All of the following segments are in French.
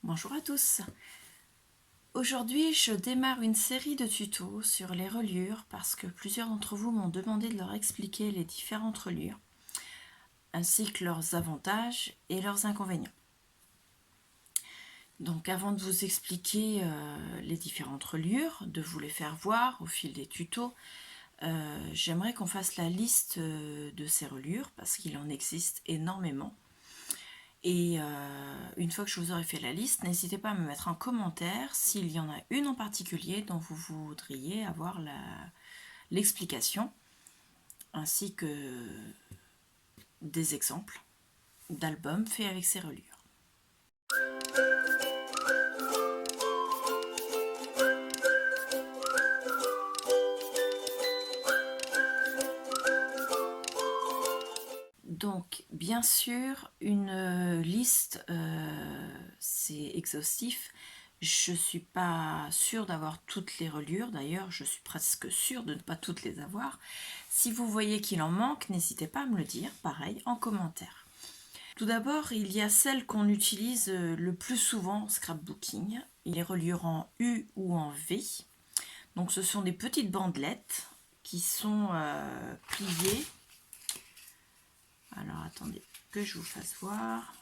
Bonjour à tous. Aujourd'hui, je démarre une série de tutos sur les reliures parce que plusieurs d'entre vous m'ont demandé de leur expliquer les différentes reliures ainsi que leurs avantages et leurs inconvénients. Donc avant de vous expliquer les différentes reliures, de vous les faire voir au fil des tutos, j'aimerais qu'on fasse la liste de ces reliures parce qu'il en existe énormément. Et une fois que je vous aurai fait la liste, n'hésitez pas à me mettre en commentaire s'il y en a une en particulier dont vous voudriez avoir l'explication, ainsi que des exemples d'albums faits avec ces reliures. Donc, bien sûr, une liste, c'est exhaustif. Je ne suis pas sûre d'avoir toutes les reliures, d'ailleurs, je suis presque sûre de ne pas toutes les avoir. Si vous voyez qu'il en manque, n'hésitez pas à me le dire, pareil, en commentaire. Tout d'abord, il y a celles qu'on utilise le plus souvent en scrapbooking, les reliures en U ou en V. Donc, ce sont des petites bandelettes qui sont pliées. Alors attendez que je vous fasse voir.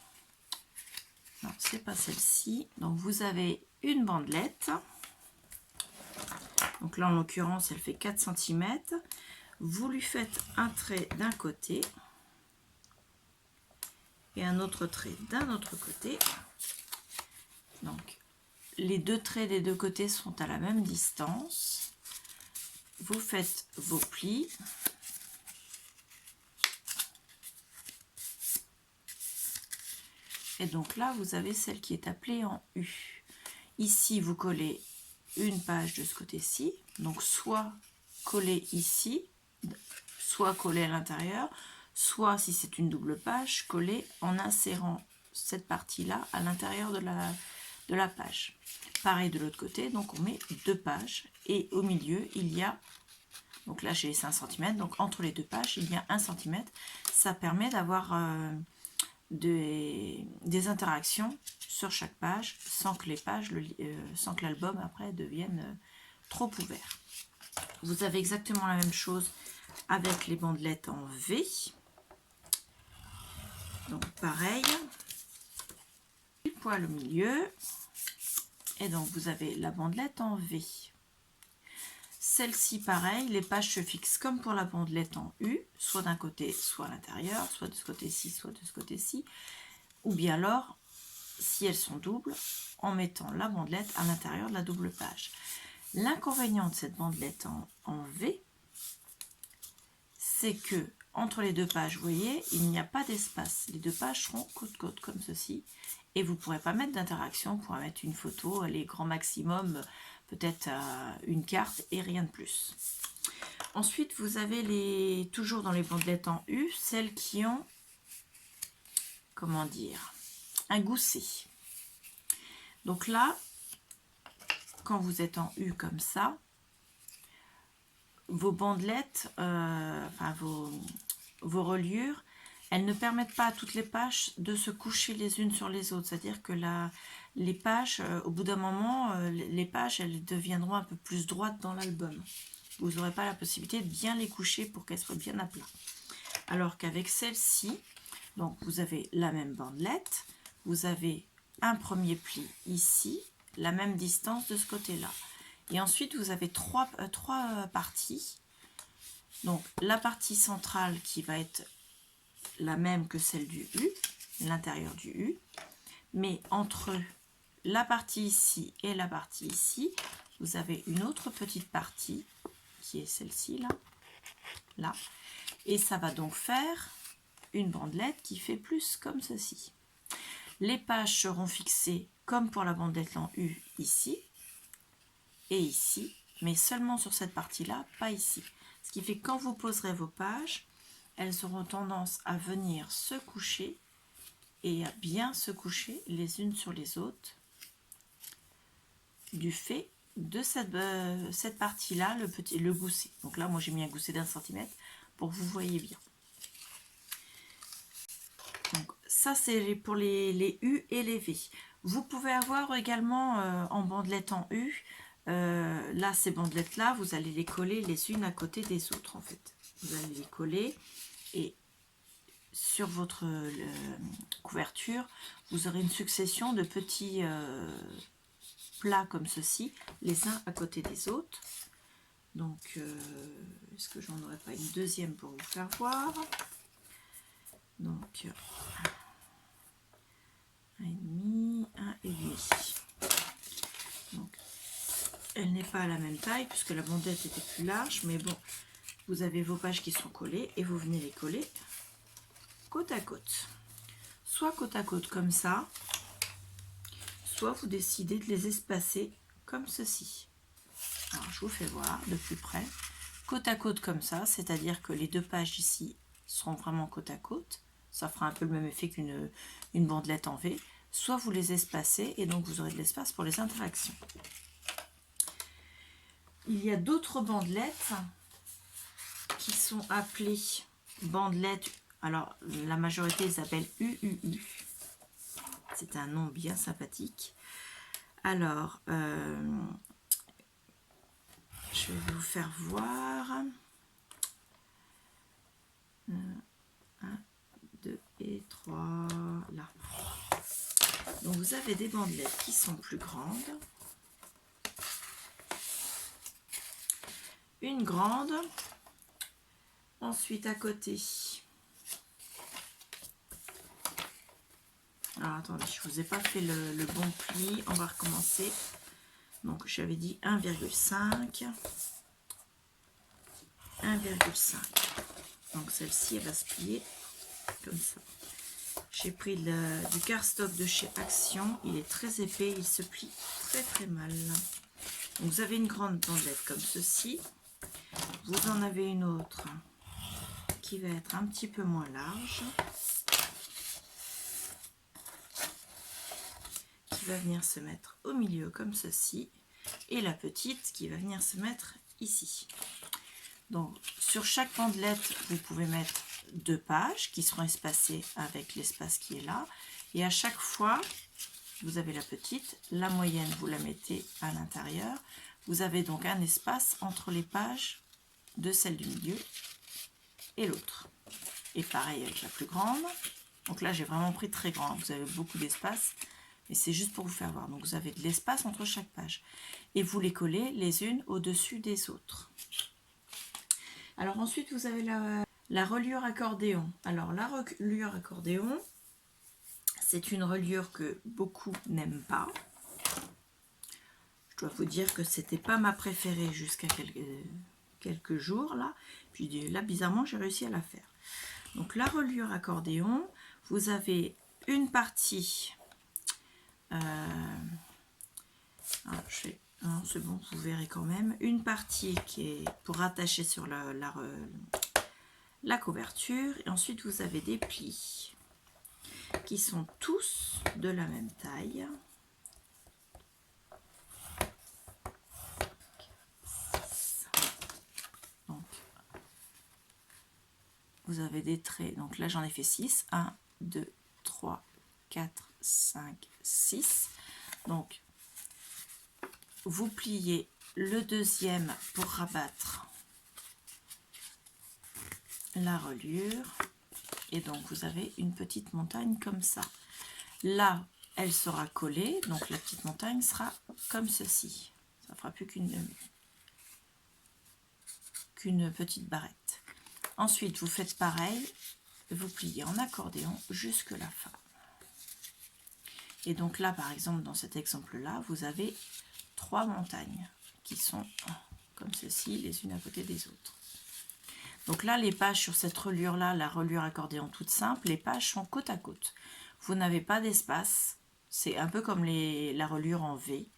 Non, c'est pas celle-ci. Donc vous avez une bandelette. Donc là en l'occurrence elle fait 4 cm. Vous lui faites un trait d'un côté et un autre trait d'un autre côté. Donc les deux traits des deux côtés sont à la même distance. Vous faites vos plis. Et donc là, vous avez celle qui est appelée en U. Ici, vous collez une page de ce côté-ci. Donc, soit coller ici, soit coller à l'intérieur, soit, si c'est une double page, coller en insérant cette partie-là à l'intérieur de la page. Pareil de l'autre côté, donc on met deux pages. Et au milieu, il y a, donc là j'ai 5 cm, donc entre les deux pages, il y a 1 cm. Ça permet d'avoir des interactions sur chaque page sans que les pages, sans que l'album après devienne trop ouvert. Vous avez exactement la même chose avec les bandelettes en V. Donc pareil, une poil au milieu et donc vous avez la bandelette en V. Celle-ci, pareil, les pages se fixent comme pour la bandelette en U, soit d'un côté, soit à l'intérieur, soit de ce côté-ci, soit de ce côté-ci. Ou bien alors, si elles sont doubles, en mettant la bandelette à l'intérieur de la double page. L'inconvénient de cette bandelette en V, c'est que entre les deux pages, vous voyez, il n'y a pas d'espace. Les deux pages seront côte-côte comme ceci. Et vous ne pourrez pas mettre d'interaction, vous pourrez mettre une photo, les grands maximum, peut-être une carte et rien de plus. Ensuite, vous avez toujours dans les bandelettes en U, celles qui ont, comment dire, un gousset. Donc là, quand vous êtes en U comme ça, vos bandelettes, enfin vos reliures, elles ne permettent pas à toutes les pages de se coucher les unes sur les autres. C'est-à-dire que les pages, au bout d'un moment, les pages, elles deviendront un peu plus droites dans l'album. Vous n'aurez pas la possibilité de bien les coucher pour qu'elles soient bien à plat. Alors qu'avec celle-ci, donc vous avez la même bandelette, vous avez un premier pli ici, la même distance de ce côté-là. Et ensuite, vous avez trois parties. Donc, la partie centrale qui va être la même que celle du U, l'intérieur du U. Mais entre la partie ici et la partie ici, vous avez une autre petite partie qui est celle-ci, là. Et ça va donc faire une bandelette qui fait plus comme ceci. Les pages seront fixées comme pour la bandelette en U ici et ici, mais seulement sur cette partie-là, pas ici. Ce qui fait que quand vous poserez vos pages, elles auront tendance à venir se coucher et à bien se coucher les unes sur les autres du fait de cette partie-là, le gousset. Donc là, moi j'ai mis un gousset d'1 cm pour que vous voyez bien. Donc ça c'est pour les U et les V. Vous pouvez avoir également en bandelettes en U, là ces bandelettes là, vous allez les coller les unes à côté des autres en fait. Vous allez les coller et sur votre couverture, vous aurez une succession de petits plats comme ceci, les uns à côté des autres. Donc, est-ce que j'en aurais pas une deuxième pour vous faire voir? Donc, 1,5, 1,5. Donc, elle n'est pas à la même taille puisque la bandette était plus large, mais bon, vous avez vos pages qui sont collées et vous venez les coller côte à côte. Soit côte à côte comme ça, soit vous décidez de les espacer comme ceci. Alors, je vous fais voir de plus près. Côte à côte comme ça, c'est-à-dire que les deux pages ici seront vraiment côte à côte. Ça fera un peu le même effet qu'une bandelette en V. Soit vous les espacez et donc vous aurez de l'espace pour les interactions. Il y a d'autres bandelettes qui sont appelées bandelettes. Alors, la majorité s'appelle UUU. C'est un nom bien sympathique. Alors, je vais vous faire voir. 1, 2 et 3, là. Donc, vous avez des bandelettes qui sont plus grandes. Une grande. Ensuite, à côté. Alors, attendez, je ne vous ai pas fait le bon pli. On va recommencer. Donc, j'avais dit 1,5. 1,5. Donc, celle-ci, elle va se plier comme ça. J'ai pris du cardstock de chez Action. Il est très épais. Il se plie très, très mal. Donc, vous avez une grande bandelette comme ceci. Vous en avez une autre qui va être un petit peu moins large. Qui va venir se mettre au milieu comme ceci. Et la petite qui va venir se mettre ici. Donc, sur chaque bandelette, vous pouvez mettre 2 pages qui seront espacées avec l'espace qui est là. Et à chaque fois, vous avez la petite. La moyenne, vous la mettez à l'intérieur. Vous avez donc un espace entre les pages de celle du milieu et l'autre. Et pareil avec la plus grande. Donc là, j'ai vraiment pris très grand. Vous avez beaucoup d'espace. Et c'est juste pour vous faire voir. Donc, vous avez de l'espace entre chaque page. Et vous les collez les unes au-dessus des autres. Alors ensuite, vous avez la reliure accordéon. Alors, la reliure accordéon, c'est une reliure que beaucoup n'aiment pas. Je dois vous dire que c'était pas ma préférée jusqu'à quelques jours là. Puis là, bizarrement, j'ai réussi à la faire. Donc, la reliure accordéon, vous avez une partie... non, c'est bon, vous verrez quand même. Une partie qui est pour attacher sur la couverture. Et ensuite, vous avez des plis qui sont tous de la même taille. Donc, vous avez des traits. Donc là, j'en ai fait 6. 1, 2, 3, 4, 5, 6. Donc, vous pliez le deuxième pour rabattre la reliure. Et donc, vous avez une petite montagne comme ça. Là, elle sera collée. Donc, la petite montagne sera comme ceci. Ça ne fera plus qu'une petite barrette. Ensuite, vous faites pareil. Vous pliez en accordéon jusque la fin. Et donc là, par exemple, dans cet exemple-là, vous avez 3 montagnes qui sont comme ceci, les unes à côté des autres. Donc là, les pages sur cette reliure-là, la reliure accordéon toute simple, les pages sont côte à côte. Vous n'avez pas d'espace. C'est un peu comme la reliure en V,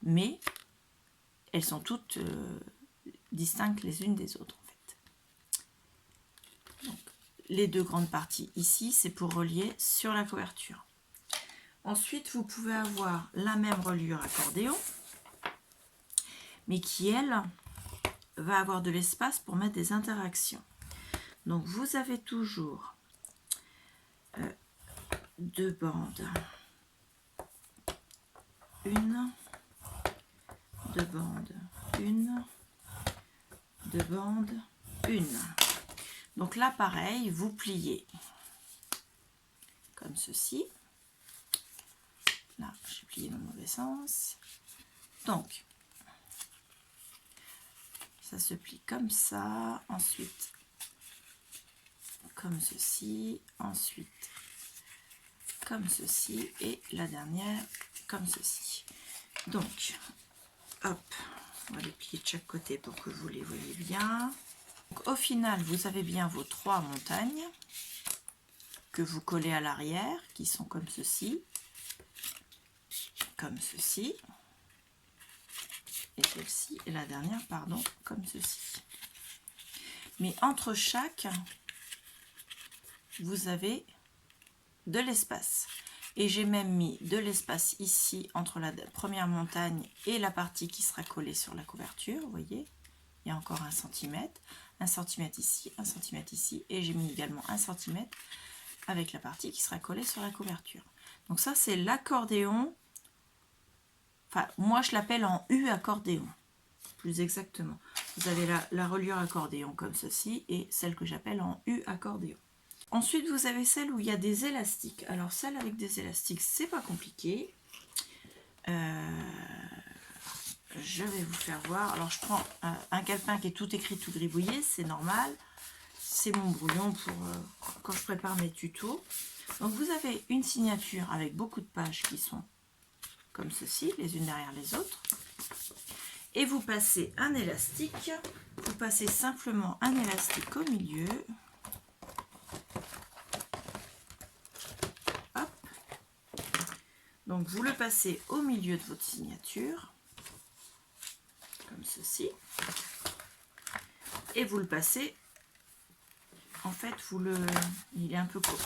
mais elles sont toutes distinctes les unes des autres, en fait. Donc, les 2 grandes parties ici, c'est pour relier sur la couverture. Ensuite, vous pouvez avoir la même reliure accordéon, mais qui, elle, va avoir de l'espace pour mettre des interactions. Donc, vous avez toujours 2 bandes une, 2 bandes, une, 2 bandes, une. Donc là, pareil, vous pliez comme ceci. Là, j'ai plié dans le mauvais sens. Donc, ça se plie comme ça. Ensuite, comme ceci. Ensuite, comme ceci. Et la dernière, comme ceci. Donc, hop, on va les plier de chaque côté pour que vous les voyez bien. Donc, au final, vous avez bien vos 3 montagnes que vous collez à l'arrière, qui sont comme ceci. Comme ceci, et celle-ci, et la dernière, pardon, comme ceci. Mais entre chaque, vous avez de l'espace. Et j'ai même mis de l'espace ici, entre la première montagne et la partie qui sera collée sur la couverture, vous voyez. Il y a encore 1 cm ici, 1 cm ici, et j'ai mis également 1 cm avec la partie qui sera collée sur la couverture. Donc ça, c'est l'accordéon. Enfin, moi je l'appelle en U accordéon, plus exactement. Vous avez la reliure accordéon comme ceci et celle que j'appelle en U accordéon. Ensuite, vous avez celle où il y a des élastiques. Alors, celle avec des élastiques, c'est pas compliqué. Je vais vous faire voir. Alors, je prends un calepin qui est tout écrit, tout gribouillé, c'est normal. C'est mon brouillon pour quand je prépare mes tutos. Donc, vous avez une signature avec beaucoup de pages qui sont comme ceci, les unes derrière les autres, et vous passez un élastique, vous passez simplement un élastique au milieu, hop, donc vous le passez au milieu de votre signature, comme ceci, et vous le passez, en fait, il est un peu court,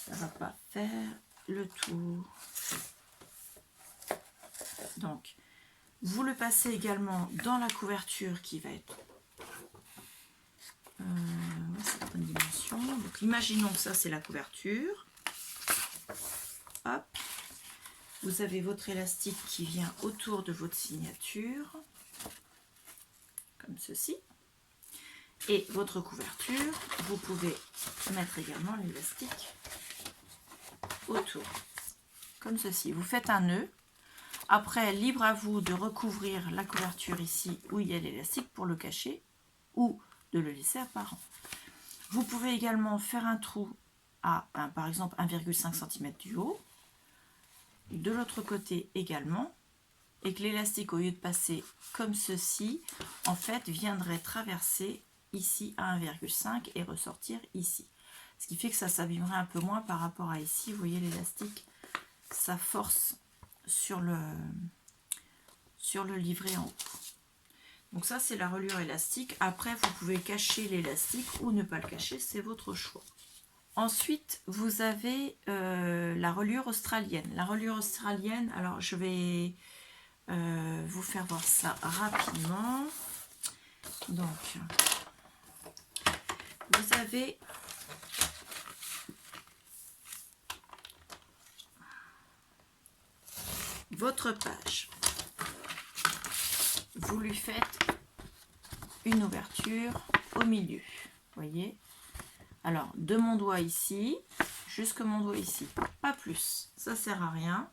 ça va pas faire le tour. Donc, vous le passez également dans la couverture qui va être certaines dimensions. Donc, imaginons que ça, c'est la couverture. Hop. Vous avez votre élastique qui vient autour de votre signature, comme ceci. Et votre couverture, vous pouvez mettre également l'élastique autour, comme ceci. Vous faites un nœud. Après, libre à vous de recouvrir la couverture ici où il y a l'élastique pour le cacher ou de le laisser apparent. Vous pouvez également faire un trou à, par exemple, 1,5 cm du haut, de l'autre côté également, et que l'élastique, au lieu de passer comme ceci, en fait, viendrait traverser ici à 1,5 et ressortir ici. Ce qui fait que ça s'abîmerait un peu moins par rapport à ici. Vous voyez l'élastique, ça force sur le livret en haut. Donc ça, c'est la reliure élastique. Après, vous pouvez cacher l'élastique ou ne pas le cacher, c'est votre choix. Ensuite, vous avez la reliure australienne. La reliure australienne, alors je vais vous faire voir ça rapidement. Donc, vous avez votre page. Vous lui faites une ouverture au milieu. Voyez? Alors, de mon doigt ici, jusque mon doigt ici. Pas plus. Ça sert à rien.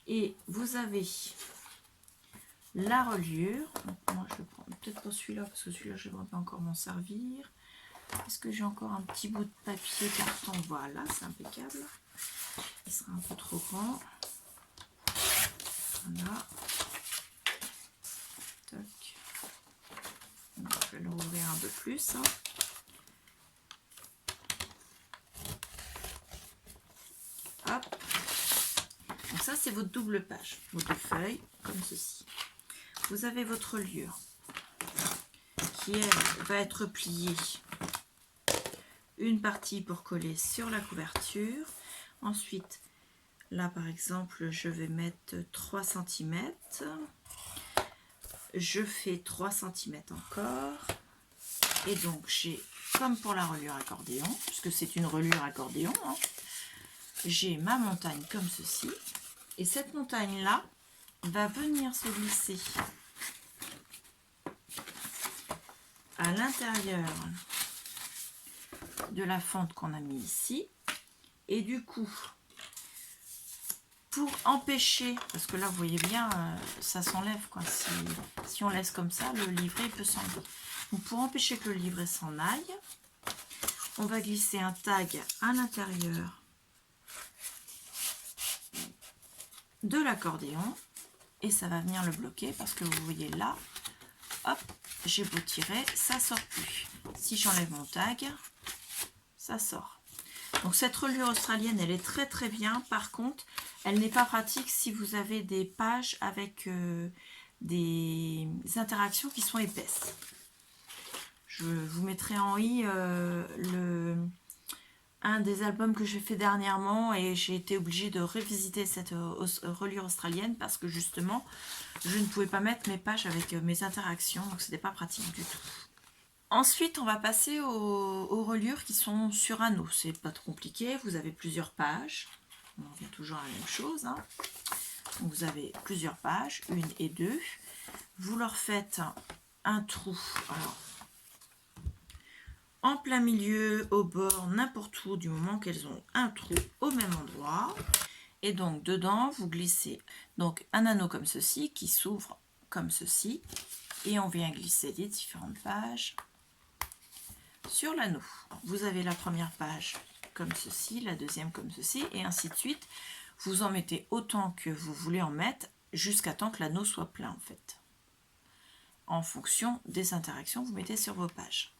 Et vous avez la reliure. Donc, moi, je prends peut-être pas celui-là, parce que celui-là, je ne devrais pas encore m'en servir. Est-ce que j'ai encore un petit bout de papier carton? Voilà, c'est impeccable. Il sera un peu trop grand. Voilà. Toc. Donc, je vais le rouvrir un peu plus. Hop. Donc ça, c'est votre double page. Vos deux feuilles, comme ceci. Vous avez votre reliure qui, elle, va être pliée. Une partie pour coller sur la couverture. Ensuite, là, par exemple, je vais mettre 3 cm. Je fais 3 cm encore. Et donc, j'ai, comme pour la reliure accordéon, puisque c'est une reliure accordéon, j'ai ma montagne comme ceci. Et cette montagne-là va venir se glisser à l'intérieur de la fente qu'on a mis ici. Et du coup, pour empêcher, parce que là vous voyez bien, ça s'enlève quoi. Si on laisse comme ça, le livret peut s'enlever. Donc pour empêcher que le livret s'en aille, on va glisser un tag à l'intérieur de l'accordéon et ça va venir le bloquer parce que vous voyez là, hop, j'ai beau tirer, ça sort plus. Si j'enlève mon tag, ça sort. Donc cette reliure australienne, elle est très très bien. Par contre, elle n'est pas pratique si vous avez des pages avec des interactions qui sont épaisses. Je vous mettrai en i un des albums que j'ai fait dernièrement et j'ai été obligée de revisiter cette reliure australienne parce que justement, je ne pouvais pas mettre mes pages avec mes interactions, donc c'était pas pratique du tout. Ensuite, on va passer aux reliures qui sont sur anneau. C'est pas trop compliqué, vous avez plusieurs pages. On revient toujours à la même chose. Hein. Donc, vous avez plusieurs pages, 1 et 2. Vous leur faites un trou. Alors, en plein milieu, au bord, n'importe où, du moment qu'elles ont un trou au même endroit. Et donc, dedans, vous glissez donc un anneau comme ceci, qui s'ouvre comme ceci. Et on vient glisser les différentes pages sur l'anneau. Vous avez la première page comme ceci, la deuxième comme ceci, et ainsi de suite. Vous en mettez autant que vous voulez en mettre, jusqu'à temps que l'anneau soit plein, en fait. En fonction des interactions que vous mettez sur vos pages.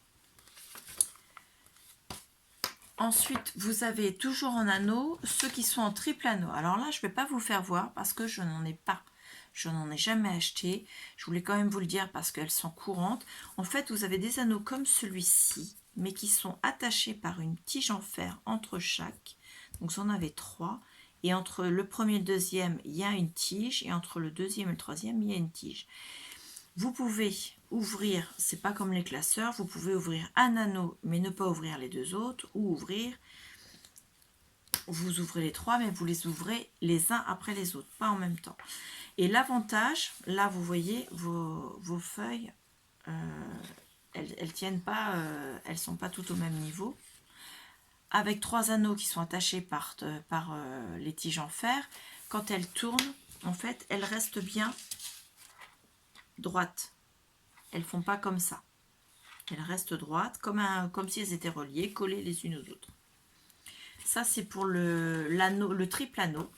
Ensuite, vous avez toujours en anneau ceux qui sont en triple anneau. Alors là, je ne vais pas vous faire voir parce que je n'en ai pas. Je n'en ai jamais acheté. Je voulais quand même vous le dire parce qu'elles sont courantes. En fait, vous avez des anneaux comme celui-ci, mais qui sont attachés par une tige en fer entre chaque. Donc, vous en avez 3. Et entre le premier et le deuxième, il y a une tige. Et entre le deuxième et le troisième, il y a une tige. Vous pouvez ouvrir, c'est pas comme les classeurs, vous pouvez ouvrir un anneau, mais ne pas ouvrir les deux autres, ou ouvrir, vous ouvrez les 3, mais vous les ouvrez les uns après les autres, pas en même temps. Et l'avantage, là vous voyez, vos feuilles, elles tiennent pas, elles sont pas toutes au même niveau. Avec 3 anneaux qui sont attachés par les tiges en fer, quand elles tournent, en fait, elles restent bien droites. Elles font pas comme ça. Elles restent droites, comme si elles étaient reliées, collées les unes aux autres. Ça, c'est pour le triple anneau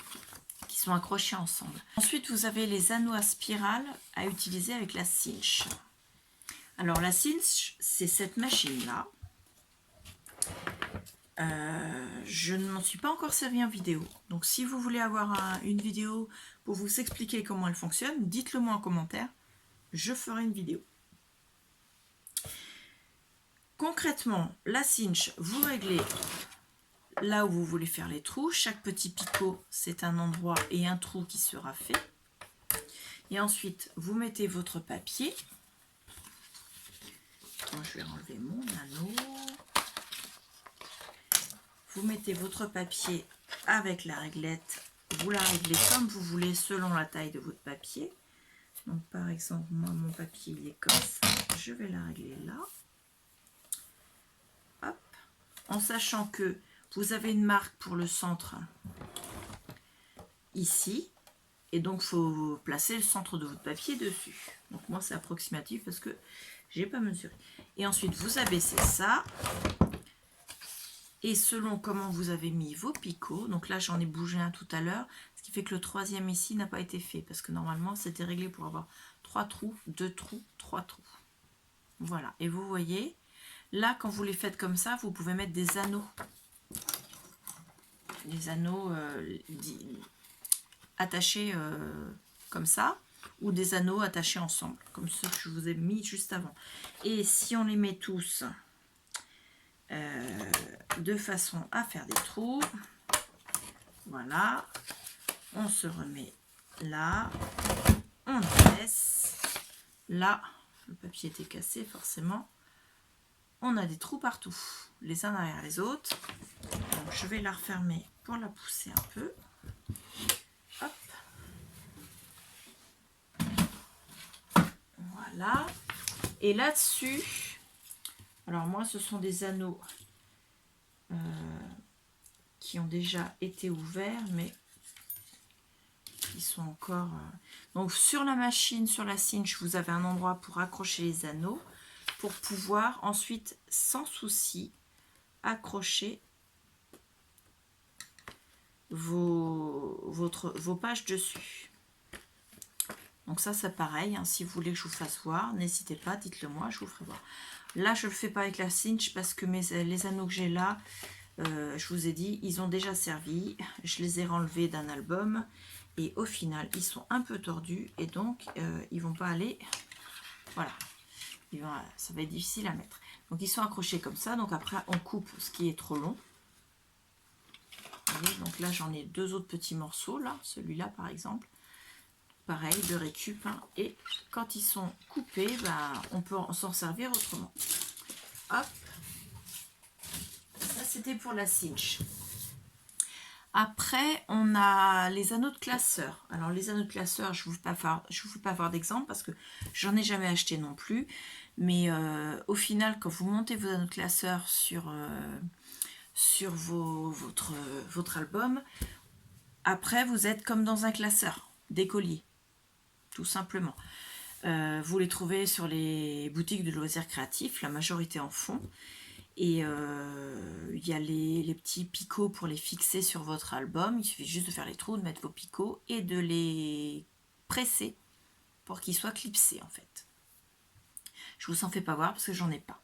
qui sont accrochés ensemble. Ensuite, vous avez les anneaux à spirale à utiliser avec la cinch. Alors, la cinch, c'est cette machine-là. Je ne m'en suis pas encore servi en vidéo. Donc, si vous voulez avoir une vidéo pour vous expliquer comment elle fonctionne, dites-le moi en commentaire. Je ferai une vidéo. Concrètement, la cinch, vous réglez là où vous voulez faire les trous. Chaque petit picot, c'est un endroit et un trou qui sera fait. Et ensuite, vous mettez votre papier. Moi, je vais enlever mon anneau. Vous mettez votre papier avec la réglette. Vous la réglez comme vous voulez selon la taille de votre papier. Donc, par exemple, moi, mon papier il est comme ça. Je vais la régler là. Hop. En sachant que vous avez une marque pour le centre ici. Et donc, il faut placer le centre de votre papier dessus. Donc, moi, c'est approximatif parce que je n'ai pas mesuré. Et ensuite, vous abaissez ça. Et selon comment vous avez mis vos picots, donc là, j'en ai bougé un tout à l'heure, ce qui fait que le troisième ici n'a pas été fait. Parce que normalement, c'était réglé pour avoir 3 trous, 2 trous, 3 trous. Voilà. Et vous voyez, là, quand vous les faites comme ça, vous pouvez mettre des anneaux. Des anneaux attachés comme ça, ou des anneaux attachés ensemble, comme ceux que je vous ai mis juste avant. Et si on les met tous de façon à faire des trous, voilà, on se remet là, on laisse, là, le papier était cassé forcément, on a des trous partout, les uns derrière les autres. Donc je vais la refermer pour la pousser un peu. Hop. Voilà. Et là-dessus, alors moi, ce sont des anneaux qui ont déjà été ouverts, mais qui sont encore... Donc sur la machine, sur la cinch, vous avez un endroit pour accrocher les anneaux, pour pouvoir ensuite, sans souci, accrocher vos pages dessus. Donc ça, c'est pareil, hein, si vous voulez que je vous fasse voir, n'hésitez pas, dites-le moi, je vous ferai voir. Là, je ne le fais pas avec la cinch parce que les anneaux que j'ai là, je vous ai dit, ils ont déjà servi. Je les ai renlevés d'un album et au final, ils sont un peu tordus et donc, ils vont pas aller... Voilà, ça va être difficile à mettre. Donc, ils sont accrochés comme ça. Donc après, on coupe ce qui est trop long. Vous voyez, donc là, j'en ai 2 autres petits morceaux, là, celui-là par exemple. Pareil, de récup, hein. Et quand ils sont coupés, ben, on peut s'en servir autrement. Hop, ça c'était pour la cinch. Après, on a les anneaux de classeur. Alors les anneaux de classeur, je ne vous fais pas faire d'exemple parce que j'en ai jamais acheté non plus. Mais au final, quand vous montez vos anneaux de classeur sur votre album, après vous êtes comme dans un classeur d'écolier. Tout simplement. Vous les trouvez sur les boutiques de loisirs créatifs, la majorité en font. Et il y a les petits picots pour les fixer sur votre album. Il suffit juste de faire les trous, de mettre vos picots et de les presser pour qu'ils soient clipsés en fait. Je vous en fais pas voir parce que j'en ai pas.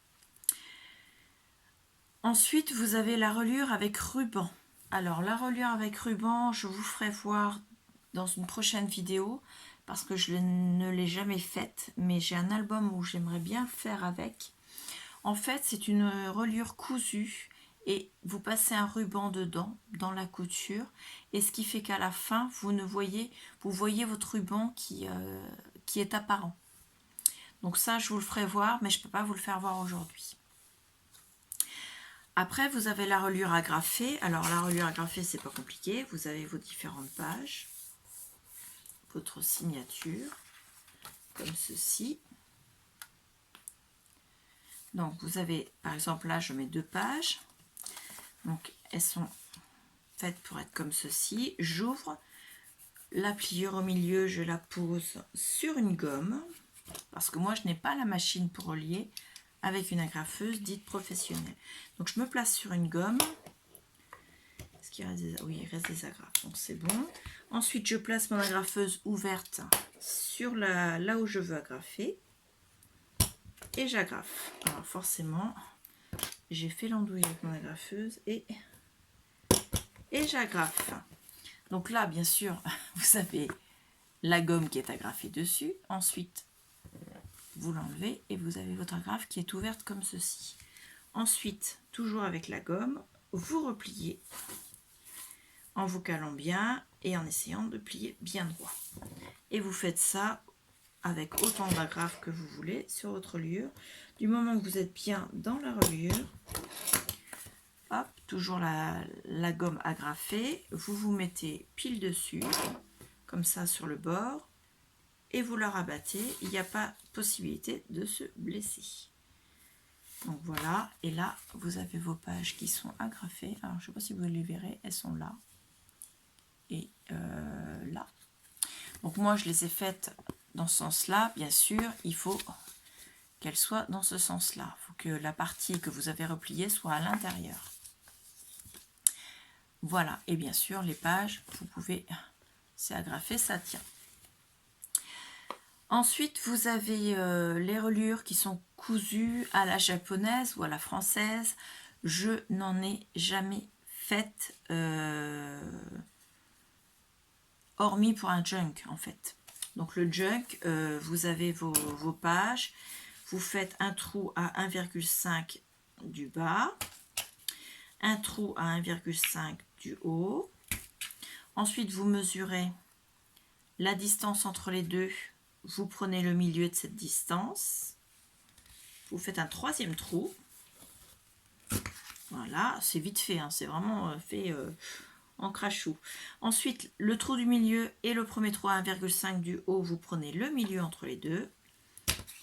Ensuite, vous avez la reliure avec ruban. Alors la reliure avec ruban, je vous ferai voir dans une prochaine vidéo parce que je ne l'ai jamais faite, mais j'ai un album où j'aimerais bien faire avec. En fait, c'est une reliure cousue et vous passez un ruban dedans, dans la couture, et ce qui fait qu'à la fin, vous voyez votre ruban qui est apparent. Donc ça, je vous le ferai voir, mais je ne peux pas vous le faire voir aujourd'hui. Après, vous avez la reliure agrafée. Alors la reliure agrafée, c'est pas compliqué. Vous avez vos différentes pages, votre signature, comme ceci. Donc vous avez, par exemple là, je mets 2 pages. Donc elles sont faites pour être comme ceci. J'ouvre la pliure au milieu, je la pose sur une gomme. Parce que moi, je n'ai pas la machine pour relier avec une agrafeuse dite professionnelle. Donc je me place sur une gomme. Est-ce qu'il reste des... Oui, il reste des agrafes, donc c'est bon. Ensuite, je place mon agrafeuse ouverte sur là où je veux agrafer. Et j'agrafe. Alors forcément, j'ai fait l'andouille avec mon agrafeuse et j'agrafe. Donc là, bien sûr, vous avez la gomme qui est agrafée dessus. Ensuite, vous l'enlevez et vous avez votre agrafe qui est ouverte comme ceci. Ensuite, toujours avec la gomme, vous repliez en vous calant bien et en essayant de plier bien droit. Et vous faites ça avec autant d'agrafes que vous voulez sur votre reliure. Du moment que vous êtes bien dans la reliure, hop, toujours la gomme agrafée, vous vous mettez pile dessus, comme ça sur le bord, et vous la rabattez. Il n'y a pas possibilité de se blesser. Donc voilà, et là, vous avez vos pages qui sont agrafées. Alors, je ne sais pas si vous les verrez, elles sont là. Et là. Donc moi, je les ai faites dans ce sens-là. Bien sûr, il faut qu'elles soient dans ce sens-là. Il faut que la partie que vous avez repliée soit à l'intérieur. Voilà, et bien sûr, les pages, vous pouvez... C'est agrafé, ça tient. Ensuite, vous avez les reliures qui sont cousues à la japonaise ou à la française. Je n'en ai jamais faites, hormis pour un junk en fait. Donc le junk, vous avez vos pages. Vous faites un trou à 1,5 du bas, un trou à 1,5 du haut. Ensuite, vous mesurez la distance entre les deux. Vous prenez le milieu de cette distance, vous faites un 3e trou. Voilà, c'est vite fait, hein, c'est vraiment fait en crachou. Ensuite, le trou du milieu et le premier trou à 1,5 du haut, vous prenez le milieu entre les deux.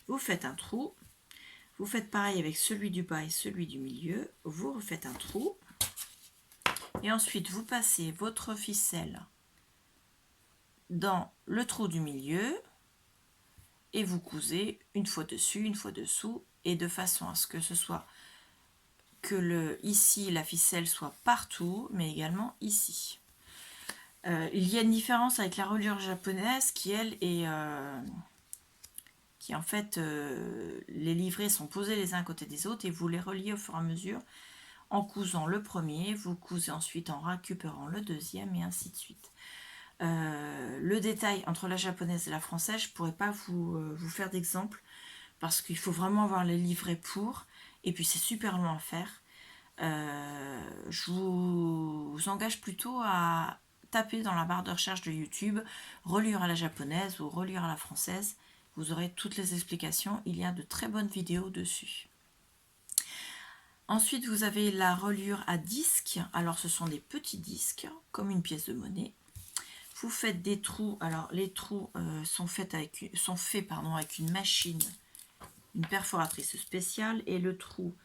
Vous faites un trou. Vous faites pareil avec celui du bas et celui du milieu. Vous refaites un trou. Et ensuite, vous passez votre ficelle dans le trou du milieu. Et vous cousez une fois dessus, une fois dessous. Et de façon à ce que ce soit ici, la ficelle soit partout, mais également ici. Il y a une différence avec la reliure japonaise qui, elle, est... qui en fait, les livrets sont posés les uns à côté des autres et vous les reliez au fur et à mesure en cousant le premier, vous cousez ensuite en récupérant le deuxième et ainsi de suite. Le détail entre la japonaise et la française, je ne pourrais pas vous faire d'exemple parce qu'il faut vraiment avoir les livrets pour, et puis c'est super long à faire. Je vous engage plutôt à taper dans la barre de recherche de YouTube reliure à la japonaise ou reliure à la française. Vous aurez toutes les explications, il y a de très bonnes vidéos dessus. Ensuite, vous avez la reliure à disque. Alors, ce sont des petits disques, comme une pièce de monnaie. Vous faites des trous. Alors, les trous sont faits avec une machine, une perforatrice spéciale. Et le trou,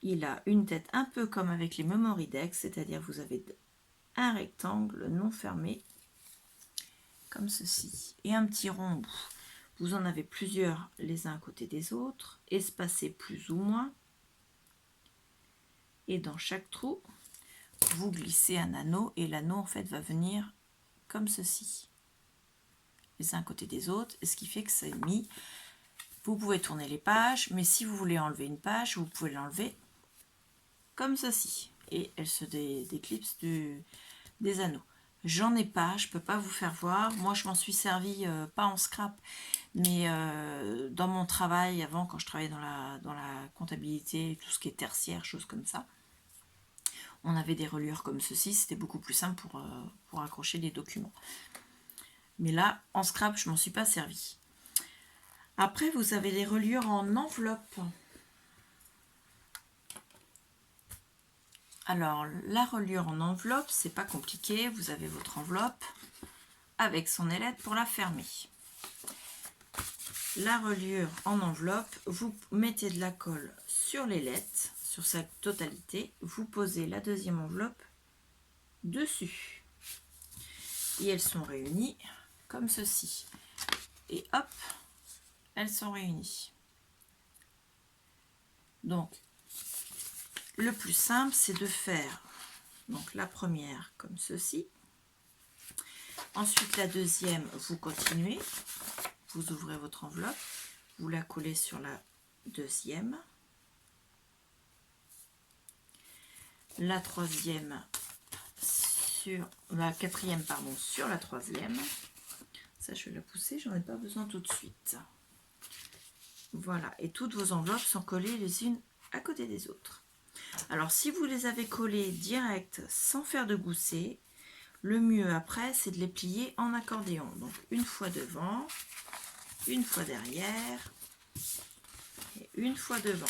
il a une tête un peu comme avec les Memory Dex, c'est-à-dire vous avez un rectangle non fermé, comme ceci. Et un petit rond au bout. Vous en avez plusieurs les uns à côté des autres, espacés plus ou moins. Et dans chaque trou, vous glissez un anneau et l'anneau en fait va venir comme ceci, les uns à côté des autres, et ce qui fait que c'est mis. Vous pouvez tourner les pages, mais si vous voulez enlever une page, vous pouvez l'enlever comme ceci et elle se déclipse des anneaux. J'en ai pas, je peux pas vous faire voir. Moi, je m'en suis servi pas en scrap, mais dans mon travail avant, quand je travaillais dans la comptabilité, tout ce qui est tertiaire, choses comme ça. On avait des reliures comme ceci, c'était beaucoup plus simple pour accrocher les documents. Mais là, en scrap, je m'en suis pas servi. Après, vous avez les reliures en enveloppe. Alors, la reliure en enveloppe, c'est pas compliqué. Vous avez votre enveloppe avec son ailette pour la fermer. La reliure en enveloppe, vous mettez de la colle sur l'ailette, sur sa totalité. Vous posez la deuxième enveloppe dessus. Et elles sont réunies comme ceci. Et hop, elles sont réunies. Donc, le plus simple, c'est de faire donc la première comme ceci. Ensuite, la deuxième, vous continuez. Vous ouvrez votre enveloppe. Vous la collez sur la deuxième. La troisième sur la quatrième, pardon, sur la troisième. Ça, je vais la pousser, j'en ai pas besoin tout de suite. Voilà, et toutes vos enveloppes sont collées les unes à côté des autres. Alors, si vous les avez collées direct sans faire de gousset, le mieux après, c'est de les plier en accordéon. Donc, une fois devant, une fois derrière et une fois devant.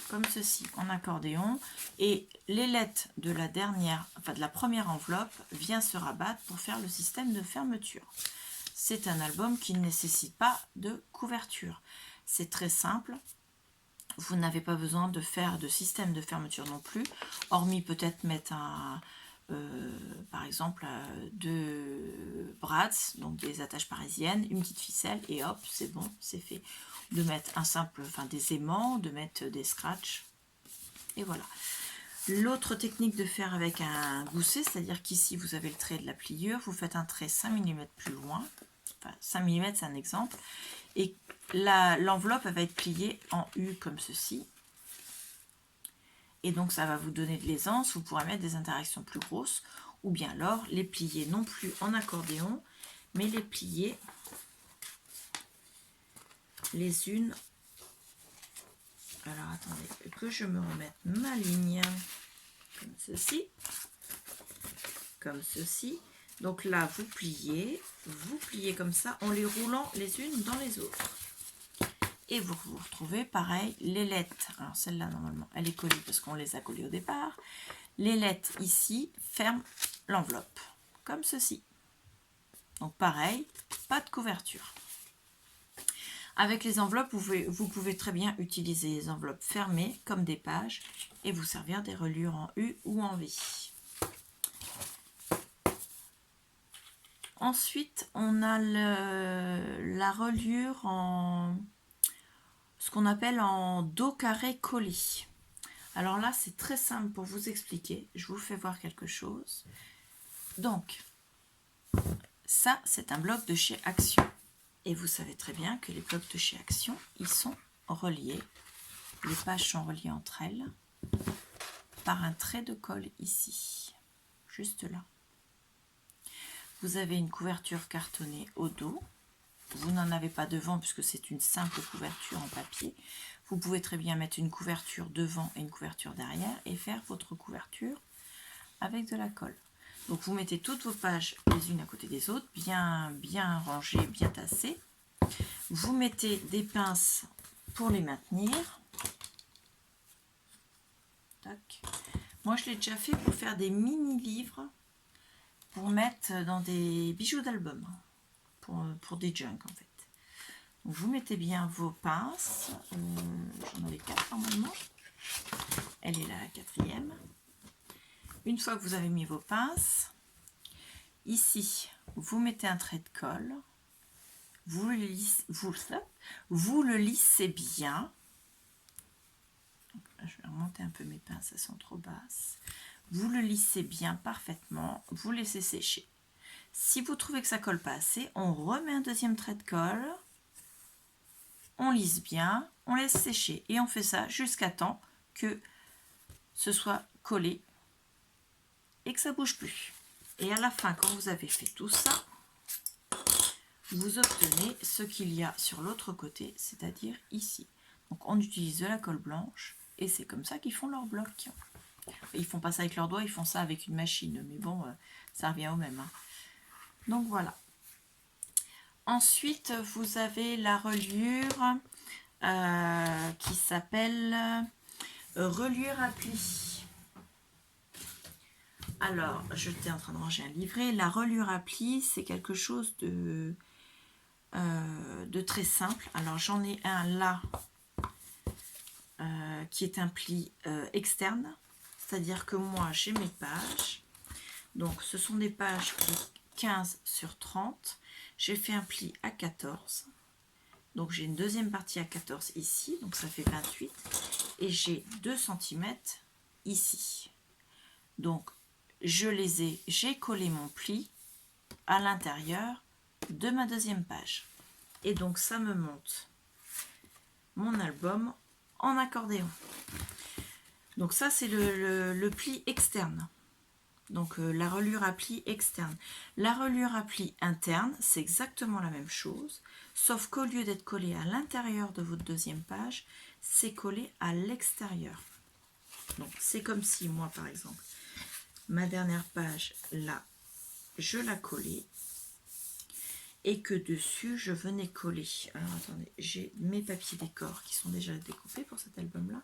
Comme ceci, en accordéon. Et l'ailette de la dernière, enfin de la première enveloppe vient se rabattre pour faire le système de fermeture. C'est un album qui ne nécessite pas de couverture. C'est très simple. Vous n'avez pas besoin de faire de système de fermeture non plus, hormis peut-être mettre par exemple deux brads, donc des attaches parisiennes, une petite ficelle et hop, c'est bon, c'est fait. De mettre des aimants, de mettre des scratchs et voilà. L'autre technique de faire avec un gousset, c'est-à-dire qu'ici vous avez le trait de la pliure, vous faites un trait 5 mm plus loin, enfin 5 mm c'est un exemple, et l'enveloppe va être pliée en U comme ceci. Et donc ça va vous donner de l'aisance, vous pourrez mettre des interactions plus grosses, ou bien alors les plier non plus en accordéon, mais les plier les unes. Alors attendez, que je me remette ma ligne, comme ceci, comme ceci. Donc là, vous pliez comme ça, en les roulant les unes dans les autres. Et vous vous retrouvez pareil, l'ailette, alors celle-là normalement elle est collée parce qu'on les a collées au départ, l'ailette ici ferme l'enveloppe, comme ceci. Donc pareil, pas de couverture. Avec les enveloppes, vous pouvez très bien utiliser les enveloppes fermées comme des pages et vous servir des reliures en U ou en V. Ensuite, on a la reliure en ce qu'on appelle en dos carré collé. Alors là, c'est très simple pour vous expliquer. Je vous fais voir quelque chose. Donc, ça, c'est un bloc de chez Action. Et vous savez très bien que les blocs de chez Action, ils sont reliés. Les pages sont reliées entre elles par un trait de colle ici, juste là. Vous avez une couverture cartonnée au dos. Vous n'en avez pas devant puisque c'est une simple couverture en papier. Vous pouvez très bien mettre une couverture devant et une couverture derrière et faire votre couverture avec de la colle. Donc vous mettez toutes vos pages les unes à côté des autres, bien rangées, bien tassées. Vous mettez des pinces pour les maintenir. Tac. Moi je l'ai déjà fait pour faire des mini-livres pour mettre dans des bijoux d'album, pour des junk en fait. Donc, vous mettez bien vos pinces, j'en avais 4 normalement, elle est là la 4e. Une fois que vous avez mis vos pinces, ici vous mettez un trait de colle, vous le lissez bien. Donc, là, je vais remonter un peu mes pinces, elles sont trop basses. Vous le lissez bien parfaitement, vous laissez sécher. Si vous trouvez que ça colle pas assez, on remet un deuxième trait de colle, on lisse bien, on laisse sécher et on fait ça jusqu'à temps que ce soit collé et que ça bouge plus. Et à la fin, quand vous avez fait tout ça, vous obtenez ce qu'il y a sur l'autre côté, c'est-à-dire ici. Donc on utilise de la colle blanche et c'est comme ça qu'ils font leur bloc. Ils font pas ça avec leurs doigts, ils font ça avec une machine, mais bon, ça revient au même. Hein. Donc voilà. Ensuite, vous avez la reliure qui s'appelle reliure à pli. Alors, j'étais en train de ranger un livret. La reliure à pli, c'est quelque chose de très simple. Alors, j'en ai un là qui est un pli externe. C'est-à-dire que moi, j'ai mes pages. Donc, ce sont des pages de 15 sur 30. J'ai fait un pli à 14. Donc, j'ai une deuxième partie à 14 ici. Donc, ça fait 28. Et j'ai 2 cm ici. Donc, j'ai collé mon pli à l'intérieur de ma deuxième page. Et donc, ça me monte mon album en accordéon. Donc ça, c'est le pli externe. Donc la reliure à pli externe. La reliure à pli interne, c'est exactement la même chose, sauf qu'au lieu d'être collé à l'intérieur de votre deuxième page, c'est collé à l'extérieur. Donc c'est comme si moi, par exemple, ma dernière page, là, je la collais et que dessus, je venais coller. Alors attendez, j'ai mes papiers décor qui sont déjà découpés pour cet album-là.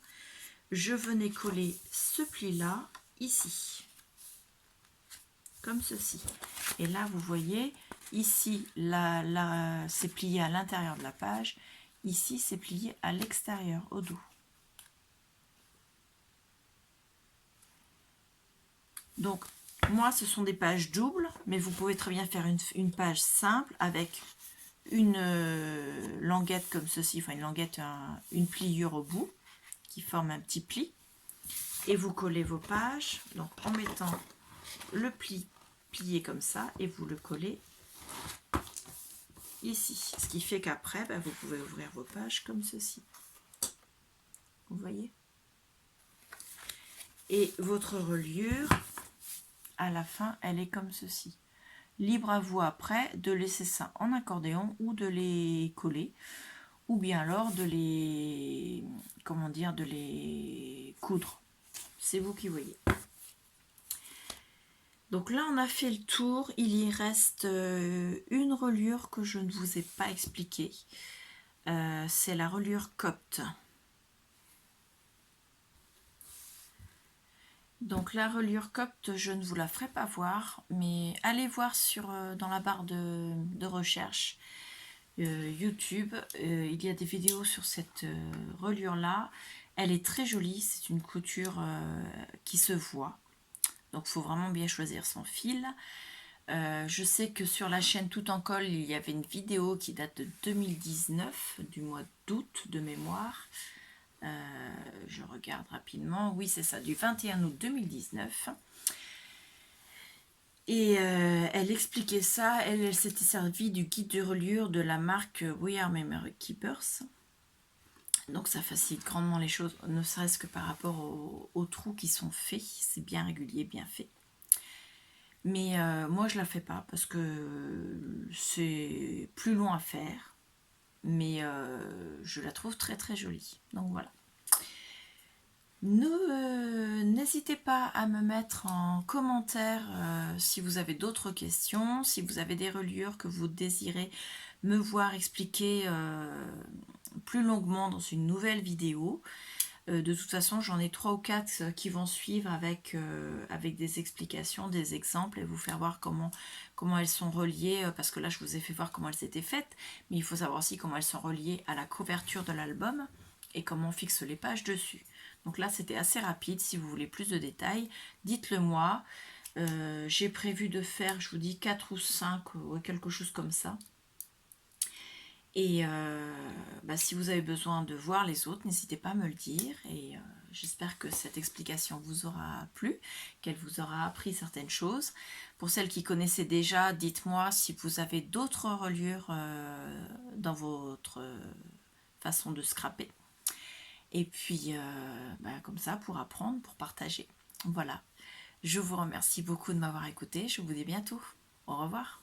Je venais coller ce pli-là ici, comme ceci. Et là, vous voyez, ici, c'est plié à l'intérieur de la page. Ici, c'est plié à l'extérieur, au dos. Donc, moi, ce sont des pages doubles, mais vous pouvez très bien faire une page simple avec une languette comme ceci, enfin une languette, une pliure au bout, qui forme un petit pli. Et vous collez vos pages, donc en mettant le pli plié comme ça, et vous le collez ici. Ce qui fait qu'après, vous pouvez ouvrir vos pages comme ceci. Vous voyez? Et votre reliure, à la fin, elle est comme ceci. Libre à vous après de laisser ça en accordéon ou de les coller, ou bien alors de les, comment dire, de les coudre. C'est vous qui voyez. Donc là, on a fait le tour. Il y reste une reliure que je ne vous ai pas expliquée. C'est la reliure copte. Donc la reliure copte, je ne vous la ferai pas voir, mais allez voir dans la barre de recherche. YouTube. Il y a des vidéos sur cette reliure là. Elle est très jolie, c'est une couture qui se voit. Donc il faut vraiment bien choisir son fil. Je sais que sur la chaîne Tout en Colle, il y avait une vidéo qui date de 2019, du mois d'août de mémoire. Je regarde rapidement. Oui, c'est ça, du 21 août 2019. Et elle expliquait ça. Elle s'était servie du guide de reliure de la marque We Are Memory Keepers. Donc ça facilite grandement les choses, ne serait-ce que par rapport aux trous qui sont faits. C'est bien régulier, bien fait. Mais moi je la fais pas parce que c'est plus long à faire. Mais je la trouve très très jolie. Donc voilà. N'hésitez pas à me mettre en commentaire si vous avez d'autres questions, si vous avez des reliures que vous désirez me voir expliquer plus longuement dans une nouvelle vidéo. De toute façon, j'en ai 3 ou 4 qui vont suivre avec des explications, des exemples et vous faire voir comment elles sont reliées, parce que là je vous ai fait voir comment elles étaient faites, mais il faut savoir aussi comment elles sont reliées à la couverture de l'album et comment on fixe les pages dessus. Donc là c'était assez rapide. Si vous voulez plus de détails, dites-le moi. J'ai prévu de faire, je vous dis, 4 ou 5 ou quelque chose comme ça. Et si vous avez besoin de voir les autres, n'hésitez pas à me le dire. Et j'espère que cette explication vous aura plu, qu'elle vous aura appris certaines choses. Pour celles qui connaissaient déjà, dites-moi si vous avez d'autres reliures dans votre façon de scraper. Et puis, comme ça, pour apprendre, pour partager. Voilà. Je vous remercie beaucoup de m'avoir écouté. Je vous dis à bientôt. Au revoir.